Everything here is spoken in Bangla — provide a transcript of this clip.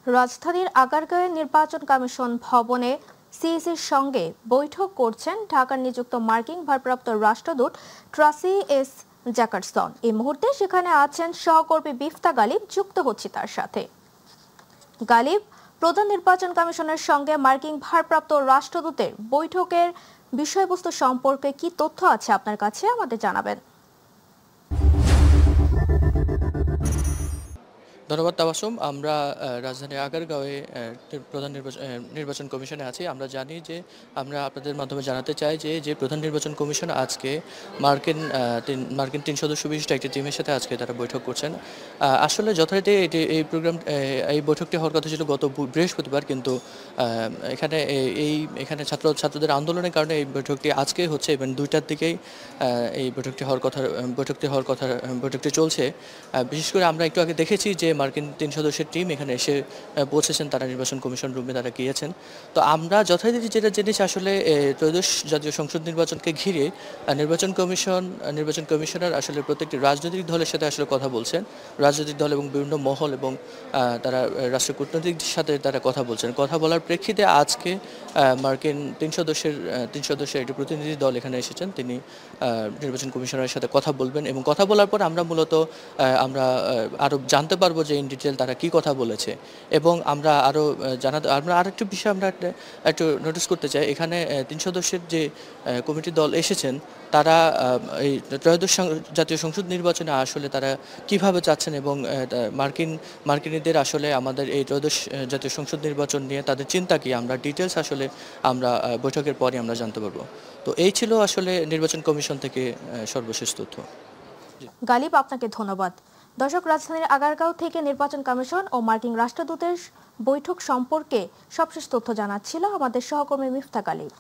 রাজধানীর আগারগাঁওয়ে নির্বাচন কমিশন ভবনে সিইসির সঙ্গে বৈঠক করছেন ঢাকার নিযুক্ত মার্কিন ভারপ্রাপ্ত রাষ্ট্রদূত ট্রাসি এস জ্যাকারসন। এই মুহূর্তে সেখানে আছেন সহকর্মী বিফতা গালিব। যুক্ত হচ্ছে তার সাথে। গালিব, প্রধান নির্বাচন কমিশনের সঙ্গে মার্কিন ভারপ্রাপ্ত রাষ্ট্রদূতের বৈঠকের বিষয়বস্তু সম্পর্কে কি তথ্য আছে আপনার কাছে, আমাদের জানাবেন। ধন্যবাদ তাবাসুম। আমরা রাজধানীর আগারগাঁওয়ে প্রধান নির্বাচন কমিশনে আছি। আমরা জানি যে আমরা আপনাদের মাধ্যমে জানাতে চাই যে প্রধান নির্বাচন কমিশন আজকে মার্কিন ৩ সদস্য বিশিষ্ট একটি টিমের সাথে আজকে তারা বৈঠক করছেন। আসলে যথারীতি এই বৈঠকটি হওয়ার কথা ছিল গত বৃহস্পতিবার, কিন্তু এখানে ছাত্রদের আন্দোলনের কারণে এই বৈঠকটি আজকে হচ্ছে এবং ২টার দিকেই এই বৈঠকটি চলছে। বিশেষ করে আমরা একটু আগে দেখেছি যে মার্কিন ৩ সদস্যের টিম এখানে এসে পৌঁছেছেন, তারা নির্বাচন কমিশন রুমে তারা গিয়েছেন। তো আমরা যথারীতি যেটা জেনেছি, আসলে ত্রয়োদশ জাতীয় সংসদ নির্বাচনকে ঘিরে নির্বাচন কমিশনার আসলে প্রত্যেকটি রাজনৈতিক দলের সাথে আসলে কথা বলছেন, রাজনৈতিক দল এবং বিভিন্ন মহল এবং তারা রাষ্ট্র কূটনীতিকদের সাথে তারা কথা বলছেন। কথা বলার প্রেক্ষিতে আজকে মার্কিন ৩ সদস্যের একটি প্রতিনিধি দল এখানে এসেছেন। তিনি নির্বাচন কমিশনারের সাথে কথা বলবেন এবং কথা বলার পর আমরা আমরা আরও জানতে পারবো যে ইন ডিটেল তারা কি কথা বলেছে। এবং আমরা আরেকটু বিষয় আমরা একটু নোটিস করতে চাই। এখানে ৩ সদস্যের যে কমিটি দল এসেছেন, তারা এই ত্রয়োদশ জাতীয় সংসদ নির্বাচনে আসলে তারা কিভাবে চাচ্ছেন এবং মার্কিনীদের আসলে আমাদের এই ত্রয়োদশ জাতীয় সংসদ নির্বাচন নিয়ে তাদের চিন্তা কি, আমরা ডিটেলস আসলে আমরা বৈঠকের পরই আমরা জানতে পারবো। তো এই ছিল আসলে নির্বাচন কমিশন থেকে সর্বশেষ তথ্য। গালিব, আপনাকে ধন্যবাদ। দর্শক, রাজধানীর আগারগাঁও থেকে নির্বাচন কমিশন ও মার্কিন রাষ্ট্রদূতের বৈঠক সম্পর্কে সবশেষ তথ্য জানাচ্ছিল আমাদের সহকর্মী মিফতা গালিব।